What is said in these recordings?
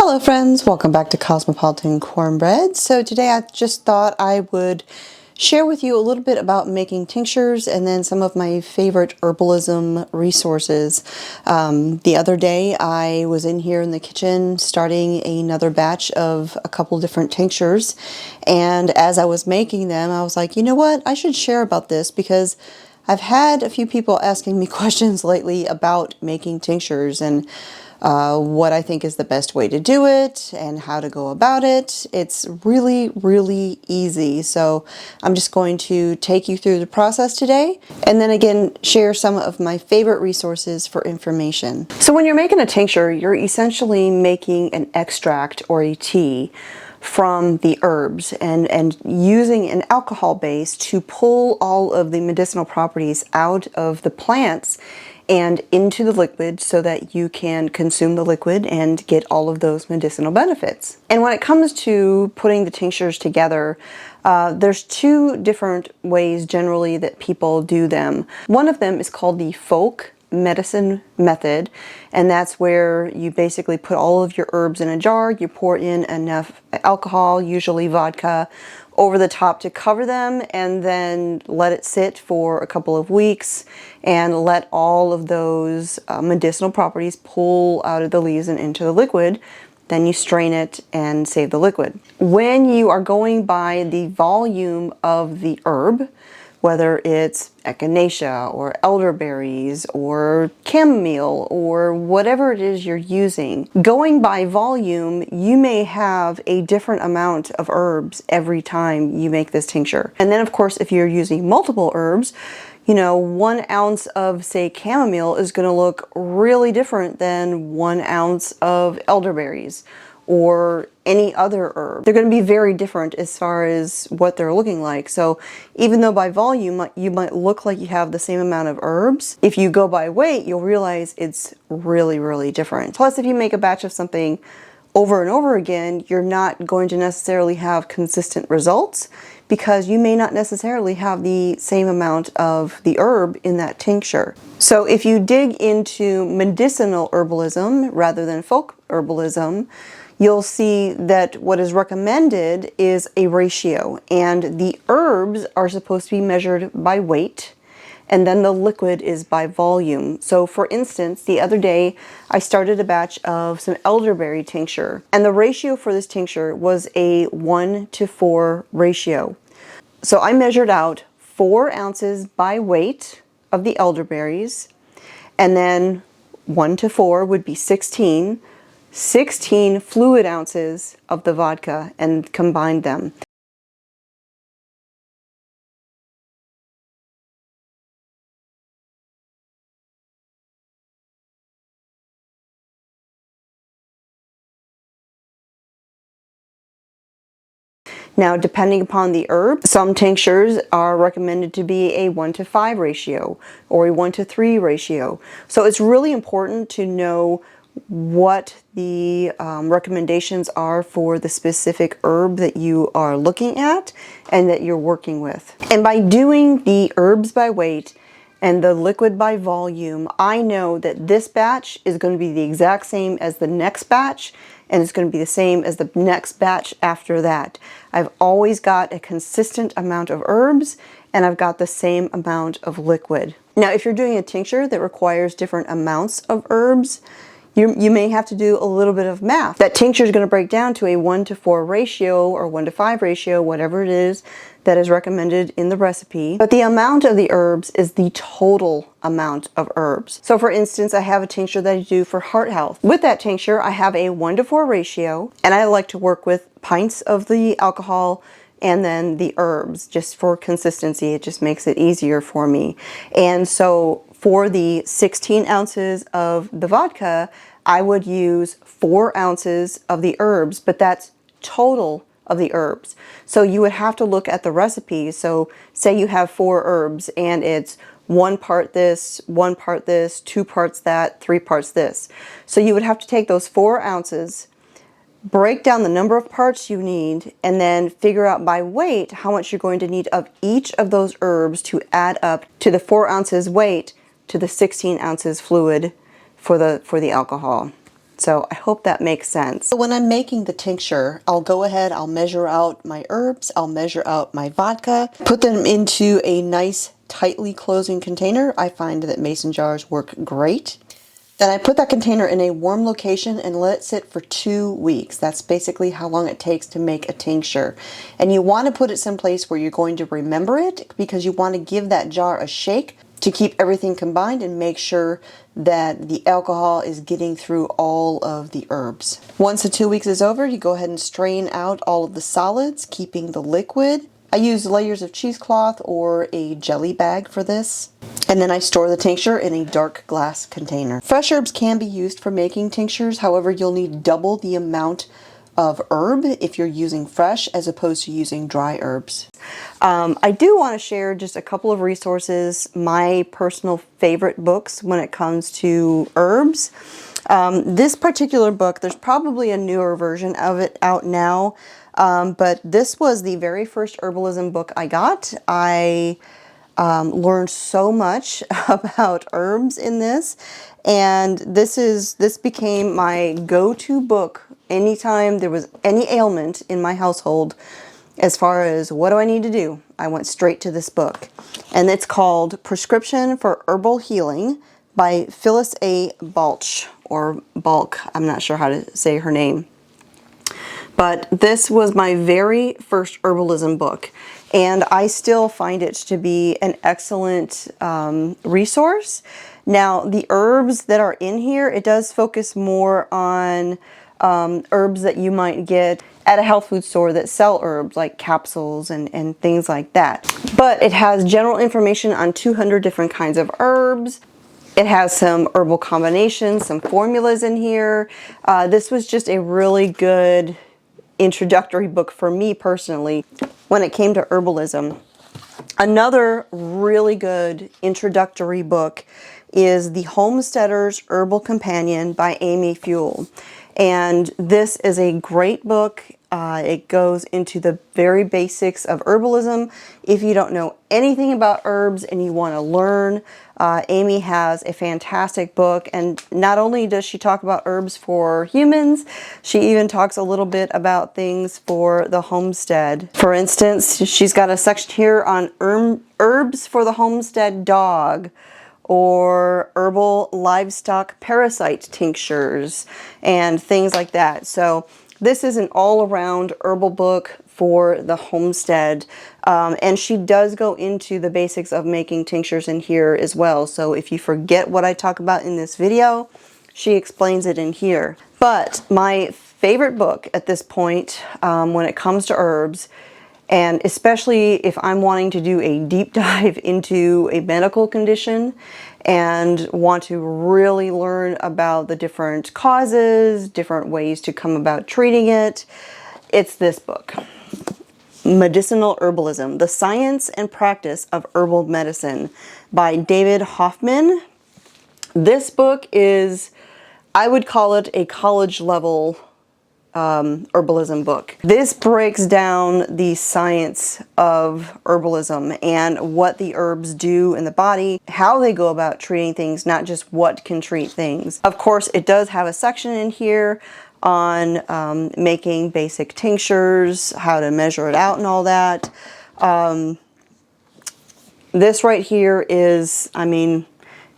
Hello friends, welcome back to Cosmopolitan Cornbread. So today I just thought I would share with you a little bit about making tinctures and then some of my favorite herbalism resources. The other day I was in here in the kitchen starting another batch of a couple different tinctures, and as I was making them I was like, you know what, I should share about this because I've had a few people asking me questions lately about making tinctures and what I think is the best way to do it and how to go about it. It's really easy. So I'm just going to take you through the process today and then again share some of my favorite resources for information. So when you're making a tincture, you're essentially making an extract or a tea from the herbs and using an alcohol base to pull all of the medicinal properties out of the plants and into the liquid so that you can consume the liquid and get all of those medicinal benefits. And when it comes to putting the tinctures together, there's two different ways generally that people do them. One of them is called the folk medicine method, and that's where you basically put all of your herbs in a jar, you pour in enough alcohol, usually vodka, over the top to cover them, and then let it sit for a couple of weeks and let all of those medicinal properties pull out of the leaves and into the liquid. Then you strain it and save the liquid. When you are going by the volume of the herb, whether it's echinacea or elderberries or chamomile or whatever it is you're using, going by volume, you may have a different amount of herbs every time you make this tincture. And then of course, if you're using multiple herbs, you know, 1 ounce of, say, chamomile is going to look really different than 1 ounce of elderberries or any other herb. They're going to be very different as far as what they're looking like. So even though by volume you might look like you have the same amount of herbs, if you go by weight, you'll realize it's really different. Plus, if you make a batch of something over and over again, you're not going to necessarily have consistent results because you may not necessarily have the same amount of the herb in that tincture. So if you dig into medicinal herbalism rather than folk herbalism, you'll see that what is recommended is a ratio, and the herbs are supposed to be measured by weight, and then the liquid is by volume. So for instance, the other day I started a batch of some elderberry tincture, and the ratio for this tincture was a 1:4 ratio. So I measured out 4 ounces by weight of the elderberries, and then 1:4 would be 16 fluid ounces of the vodka and combined them. Now, depending upon the herb, some tinctures are recommended to be a 1:5 ratio or a 1:3 ratio. So it's really important to know what the recommendations are for the specific herb that you are looking at and that you're working with. And by doing the herbs by weight and the liquid by volume, I know that this batch is going to be the exact same as the next batch, and it's going to be the same as the next batch after that. I've always got a consistent amount of herbs, and I've got the same amount of liquid. Now, if you're doing a tincture that requires different amounts of herbs, you may have to do a little bit of math. That tincture is going to break down to a 1:4 ratio or 1:5 ratio, whatever it is that is recommended in the recipe. But the amount of the herbs is the total amount of herbs. So for instance, I have a tincture that I do for heart health. With that tincture, I have a 1:4 ratio, and I like to work with pints of the alcohol and then the herbs just for consistency. It just makes it easier for me. And so for the 16 ounces of the vodka, I would use 4 ounces of the herbs, but that's total of the herbs. So you would have to look at the recipe. So say you have 4 herbs and it's 1 part this, 1 part this, 2 parts that, 3 parts this. So you would have to take those 4 ounces, break down the number of parts you need, and then figure out by weight how much you're going to need of each of those herbs to add up to the 4 ounces weight to the 16 ounces fluid for the alcohol. So I hope that makes sense. So when I'm making the tincture, I'll go ahead, I'll measure out my herbs, I'll measure out my vodka, put them into a nice tightly closing container. I find that mason jars work great. Then I put that container in a warm location and let it sit for 2 weeks. That's basically how long it takes to make a tincture. And you want to put it someplace where you're going to remember it, because you want to give that jar a shake to keep everything combined and make sure that the alcohol is getting through all of the herbs. Once the 2 weeks is over, you go ahead and strain out all of the solids, keeping the liquid. I use layers of cheesecloth or a jelly bag for this. And then I store the tincture in a dark glass container. Fresh herbs can be used for making tinctures. However, you'll need double the amount of herb if you're using fresh as opposed to using dry herbs. I do want to share just a couple of resources, my personal favorite books when it comes to herbs. This particular book, there's probably a newer version of it out now, but this was the very first herbalism book I got. I learned so much about herbs in this, and this became my go-to book anytime there was any ailment in my household. As far as what do I need to do, I went straight to this book, and it's called Prescription for Herbal Healing by Phyllis A. Balch, or Balk, I'm not sure how to say her name. But this was my very first herbalism book, and I still find it to be an excellent resource. Now, the herbs that are in here, it does focus more on herbs that you might get at a health food store that sell herbs, like capsules and things like that. But it has general information on 200 different kinds of herbs. It has some herbal combinations, some formulas in here. This was just a really good introductory book for me personally when it came to herbalism. Another really good introductory book is The Homesteader's Herbal Companion by Amy Fuel. And this is a great book. It goes into the very basics of herbalism. If you don't know anything about herbs and you want to learn, Amy has a fantastic book. And not only does she talk about herbs for humans, she even talks a little bit about things for the homestead. For instance, she's got a section here on herbs for the homestead dog, or herbal livestock parasite tinctures and things like that. So this is an all-around herbal book for the homestead, and she does go into the basics of making tinctures in here as well. So if you forget what I talk about in this video, she explains it in here. But my favorite book at this point when it comes to herbs, and especially if I'm wanting to do a deep dive into a medical condition and want to really learn about the different causes, different ways to come about treating it, it's this book, Medicinal Herbalism, The Science and Practice of Herbal Medicine by David Hoffman. This book is, I would call it a college level herbalism book. This breaks down the science of herbalism and what the herbs do in the body, how they go about treating things, not just what can treat things. Of course, it does have a section in here on making basic tinctures, how to measure it out and all that. This right here is, I mean,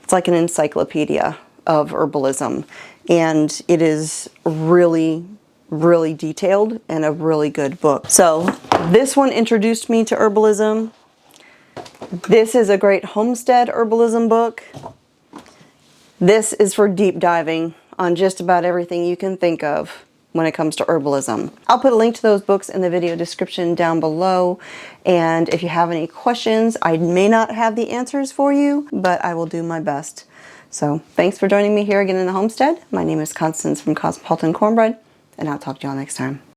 it's like an encyclopedia of herbalism, and it is really detailed and a really good book. So this one introduced me to herbalism. This is a great homestead herbalism book. This is for deep diving on just about everything you can think of when it comes to herbalism. I'll put a link to those books in the video description down below, and if you have any questions, I may not have the answers for you, but I will do my best. So thanks for joining me here again in the homestead. My name is Constance from Cosmopolitan Cornbread, and I'll talk to y'all next time.